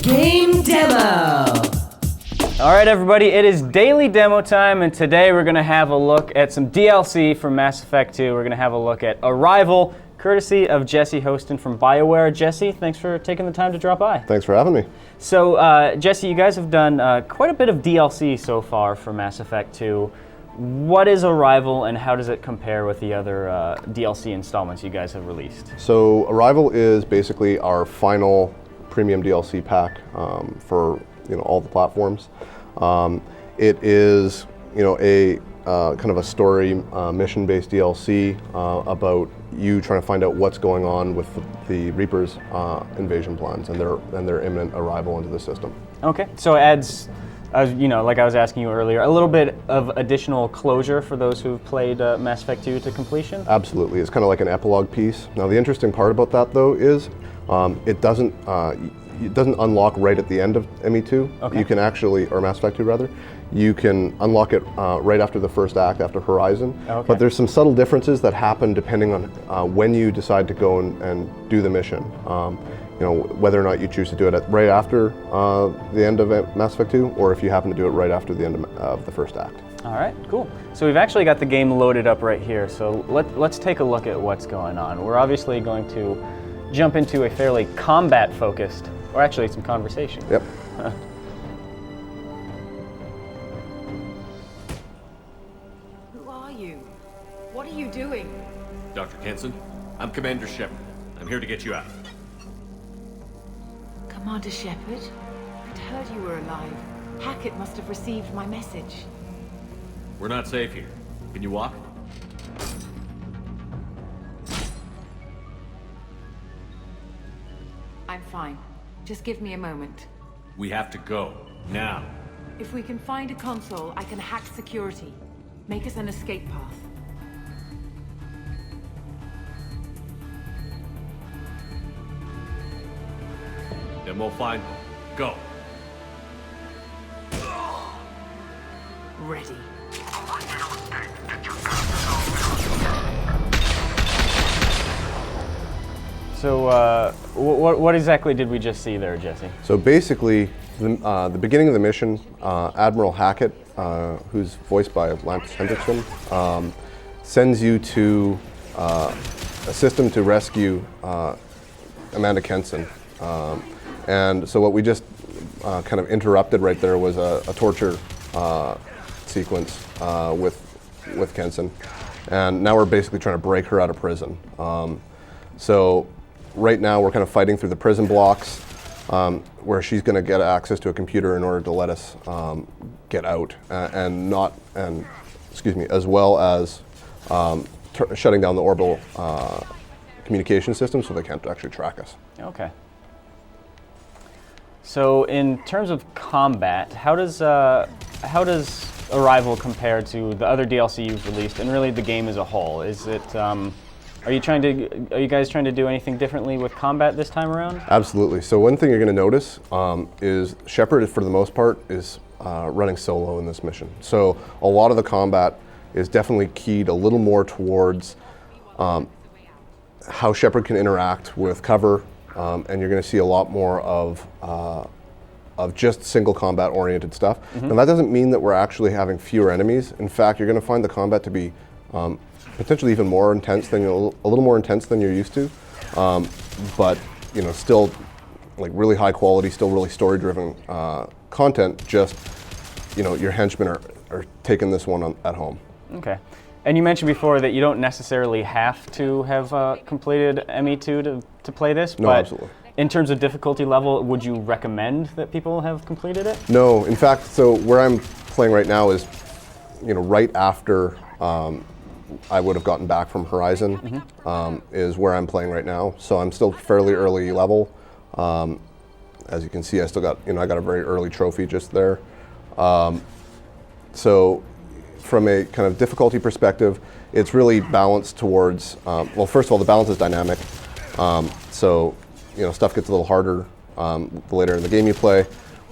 Game Demo! Alright everybody, it is daily demo time, and today we're going to have a look at some DLC from Mass Effect 2. We're going to have a look at Arrival, courtesy of Jesse Hostin from BioWare. Jesse, thanks for taking the time to drop by. Thanks for having me. So, Jesse, you guys have done quite a bit of DLC so far for Mass Effect 2. What is Arrival, and how does it compare with the other DLC installments you guys have released? So Arrival is basically our final premium DLC pack for all the platforms. It is a kind of a story mission-based DLC about you trying to find out what's going on with the Reapers' invasion plans and their imminent arrival into the system. Okay, so it adds, like I was asking you earlier, a little bit of additional closure for those who've played Mass Effect 2 to completion? Absolutely, it's kind of like an epilogue piece. Now the interesting part about that though is it doesn't unlock right at the end of ME2. Okay. You can actually, or Mass Effect 2 rather, you can unlock it right after the first act, after Horizon. Okay. But there's some subtle differences that happen depending on when you decide to go and do the mission. Whether or not you choose to do it right after the end of Mass Effect 2, or if you happen to do it right after the end of the first act. All right, cool. So we've actually got the game loaded up right here. So let's take a look at what's going on. We're obviously going to jump into a fairly combat-focused, or actually some conversation. Yep. Who are you? What are you doing? Dr. Kenson, I'm Commander Shepard. I'm here to get you out. Commander Shepard? I'd heard you were alive. Hackett must have received my message. We're not safe here. Can you walk? I'm fine. Just give me a moment. We have to go. Now. If we can find a console, I can hack security. Make us an escape path. Then we'll find one. Go. Ready. So what exactly did we just see there, Jesse? So basically, the beginning of the mission, Admiral Hackett, who's voiced by Lance Hendrickson, sends you to a system to rescue Amanda Kenson. And so what we just kind of interrupted right there was a torture sequence with Kenson. And now we're basically trying to break her out of prison. So right now we're kind of fighting through the prison blocks where she's going to get access to a computer in order to let us get out, as well as shutting down the orbital communication system so they can't actually track us. Okay. So in terms of combat, how does Arrival compare to the other DLC you've released, and really the game as a whole? Is it are you guys trying to do anything differently with combat this time around? Absolutely. So one thing you're going to notice is Shepard, for the most part, is running solo in this mission. So a lot of the combat is definitely keyed a little more towards how Shepard can interact with cover, and you're going to see a lot more of just single combat oriented stuff. Mm-hmm. And that doesn't mean that we're actually having fewer enemies. In fact, you're going to find the combat to be potentially even more intense than a little more intense than you're used to, but still like really high quality, still really story driven content. Just your henchmen are taking this one at home. Okay. And you mentioned before that you don't necessarily have to have completed ME2 to play this. No, but absolutely. In terms of difficulty level, would you recommend that people have completed it? No, in fact, so where I'm playing right now is, right after I would have gotten back from Horizon, mm-hmm. Is where I'm playing right now. So I'm still fairly early level. As you can see, I still got, I got a very early trophy just there. So from a kind of difficulty perspective, it's really balanced towards, well, first of all, the balance is dynamic. So, stuff gets a little harder the later in the game you play,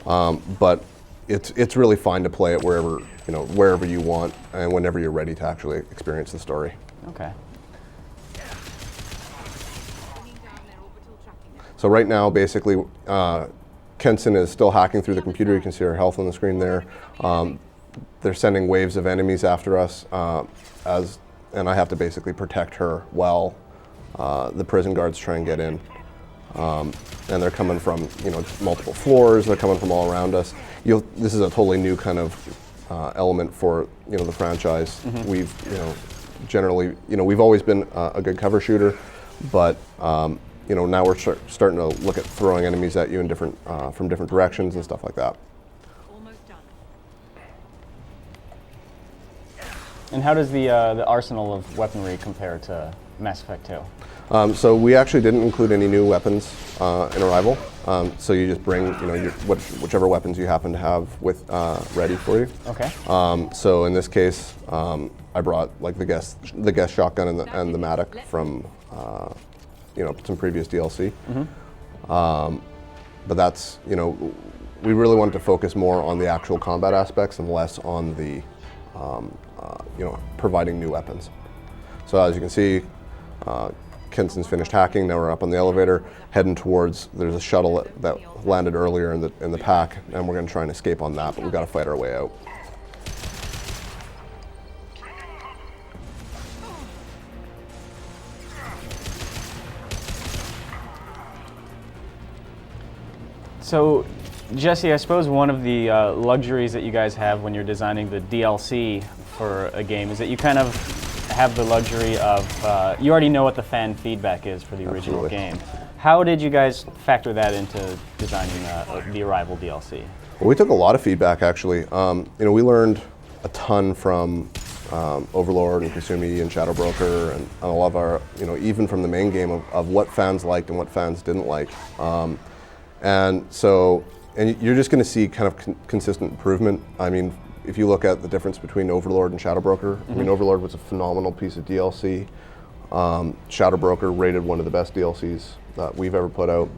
but it's really fine to play it wherever you want and whenever you're ready to actually experience the story. Okay. So right now, basically, Kenson is still hacking through the computer. You can see her health on the screen there. They're sending waves of enemies after us, and I have to basically protect her while the prison guards try and get in. And they're coming from multiple floors. They're coming from all around us. This is a totally new kind of element for the franchise. We've generally we've always been a good cover shooter, but now we're starting to look at throwing enemies at you in different from different directions and stuff like that. Almost done. And how does the arsenal of weaponry compare to Mass Effect 2? So we actually didn't include any new weapons in Arrival. So you just bring whichever weapons you happen to have with ready for you. Okay. So in this case, I brought like the guest shotgun and the Matic from some previous DLC. But that's we really wanted to focus more on the actual combat aspects and less on the providing new weapons. So as you can see, Kenson's finished hacking. Now we're up on the elevator, heading towards. There's a shuttle that landed earlier in the pack, and we're going to try and escape on that. But we've got to fight our way out. So, Jesse, I suppose one of the luxuries that you guys have when you're designing the DLC for a game is that you kind of have the luxury of, you already know what the fan feedback is for the original game. How did you guys factor that into designing the Arrival DLC? Well, we took a lot of feedback, actually. We learned a ton from Overlord and Kasumi and Shadow Broker and a lot of our, even from the main game of what fans liked and what fans didn't like. And you're just going to see kind of consistent improvement. I mean, if you look at the difference between Overlord and Shadow Broker, I mean, Overlord was a phenomenal piece of DLC. Shadow Broker rated one of the best DLCs that we've ever put out.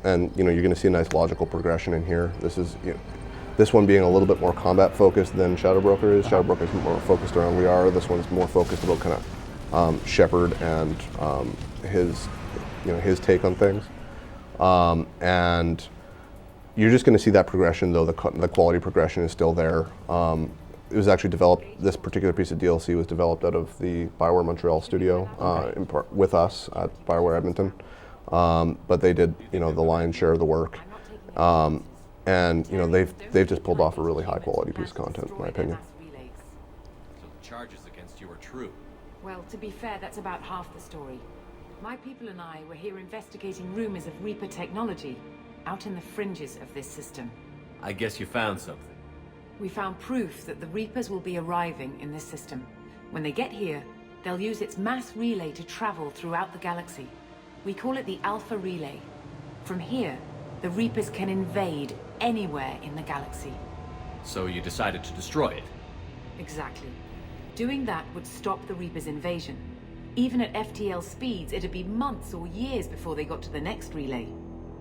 And you're going to see a nice logical progression in here. This one being a little bit more combat focused than Shadow Broker is. Shadow Broker is more focused around Liara. This one's more focused about kind of Shepard and his take on things. And you're just going to see that progression, though the quality progression is still there. It was actually developed. This particular piece of DLC was developed out of the BioWare Montreal studio, in part with us at BioWare Edmonton. But they did, the lion's share of the work, and they've just pulled off a really high quality piece of content, in my opinion. So the charges against you are true. Well, to be fair, that's about half the story. My people and I were here investigating rumors of Reaper technology out in the fringes of this system. I guess you found something. We found proof that the Reapers will be arriving in this system. When they get here, they'll use its mass relay to travel throughout the galaxy. We call it the Alpha Relay. From here, the Reapers can invade anywhere in the galaxy. So you decided to destroy it? Exactly. Doing that would stop the Reapers' invasion. Even at FTL speeds, it'd be months or years before they got to the next relay.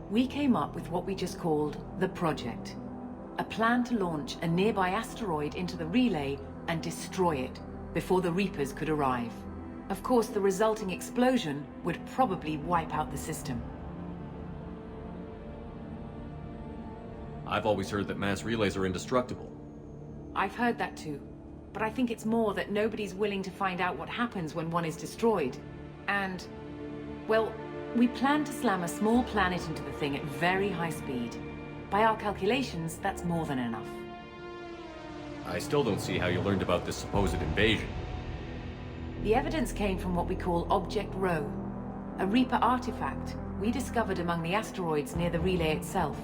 We came up with what we just called the Project. A plan to launch a nearby asteroid into the relay and destroy it before the Reapers could arrive. Of course, the resulting explosion would probably wipe out the system. I've always heard that mass relays are indestructible. I've heard that too. But I think it's more that nobody's willing to find out what happens when one is destroyed. And, well, we plan to slam a small planet into the thing at very high speed. By our calculations, that's more than enough. I still don't see how you learned about this supposed invasion. The evidence came from what we call Object Rho, a Reaper artifact we discovered among the asteroids near the relay itself.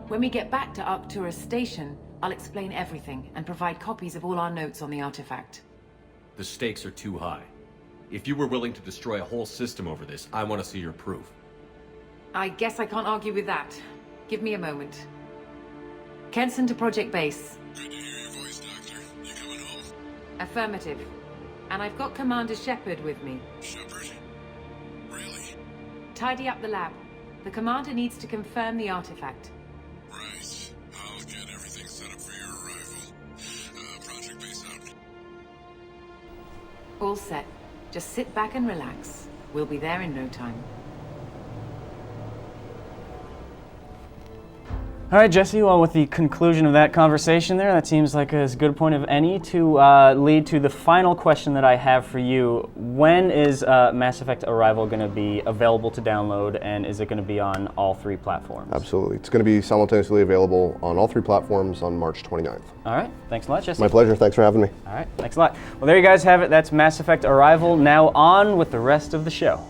When we get back to Arcturus Station, I'll explain everything and provide copies of all our notes on the artifact. The stakes are too high. If you were willing to destroy a whole system over this, I want to see your proof. I guess I can't argue with that. Give me a moment. Kenson to Project Base. Good to hear your voice, Doctor. You coming home? Affirmative. And I've got Commander Shepard with me. Shepard? Really? Tidy up the lab. The Commander needs to confirm the artifact. Right. I'll get everything set up for your arrival. Project Base out. All set. Just sit back and relax. We'll be there in no time. All right, Jesse, well, with the conclusion of that conversation there, that seems like as good a point of any to lead to the final question that I have for you. When is Mass Effect Arrival going to be available to download, and is it going to be on all 3 platforms? Absolutely. It's going to be simultaneously available on all 3 platforms on March 29th. All right, thanks a lot, Jesse. My pleasure. Thanks for having me. All right, thanks a lot. Well, there you guys have it. That's Mass Effect Arrival. Now on with the rest of the show.